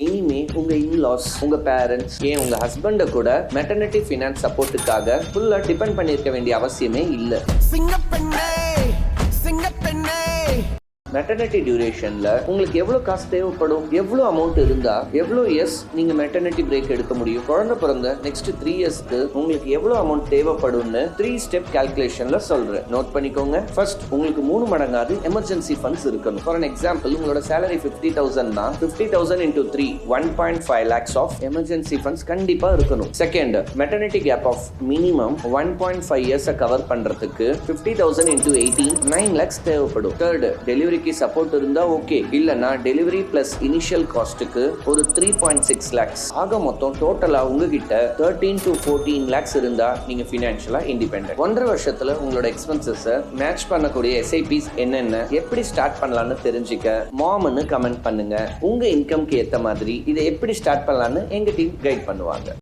இனிமே உங்க இன்லாஸ், உங்க பேரண்ட்ஸ், ஏன் உங்க ஹஸ்பண்ட கூட மெட்டர்னிட்டி ஃபினான்ஸ் சப்போர்ட்டுக்காக ஃபுல்லா டிபெண்ட் பண்ணிருக்க வேண்டிய அவசியமே இல்லை. மெட்டர்னிட்டி டியூரேஷன்ல உங்களுக்கு எவ்வளவு காசு தேவைப்படும், எவ்வளவு அமௌண்ட் இருந்தா எவ்வளவு இயர்ஸ் நீங்க மெட்டர்னிட்டி பிரேக் எடுக்க முடியும், குழந்தை பிறந்த நெக்ஸ்ட் 3 இயர்ஸ்க்கு உங்களுக்கு எவ்வளவு அமௌண்ட் தேவைப்படும்னு 3 ஸ்டெப் கால்குலேஷன்ல சொல்றேன். நோட் பண்ணிக்கோங்க. ஃபர்ஸ்ட், உங்களுக்கு 3 மடங்காவது எமர்ஜென்சி ஃபண்ட்ஸ் இருக்கணும். ஃபார் an எக்ஸாம்பிள், உங்களோட சேலரி 50,000 தான், 50,000 into 3 1.5 lakhs of emergency funds கண்டிப்பா இருக்கணும். Second, maternity gap of minimum 1.5 years cover பண்றதுக்கு 50,000 into 18 9 lakhs தேவைப்படும். தேர்ட், டெலிவரி சப்போர்ட் இருந்தா ஓகே, இல்லனா டெலிவரி பிளஸ் இனிஷியல் காஸ்ட்டுக்கு ஒரு 3.6 lakhs. ஆக மொத்தம் டோட்டலா உங்ககிட்ட 13 to 14 lakhs இருந்தா நீங்க ஃபினான்ஷியலா இண்டிபெண்டன்ட். 1.5 வருஷத்துல உங்களோட எக்ஸ்பென்சஸ் மேட்ச் பண்ணக்கூடிய எஸ்ஐபிஸ் என்னென்ன, எப்படி ஸ்டார்ட் பண்ணலாம்னு தெரிஞ்சுக்க மாம்னு கமெண்ட் பண்ணுங்க. உங்க இன்கம்க்கு ஏத்த மாதிரி இதை எப்படி ஸ்டார்ட் பண்ணலாம்னு எங்க டீம் கைட் பண்ணுவாங்க.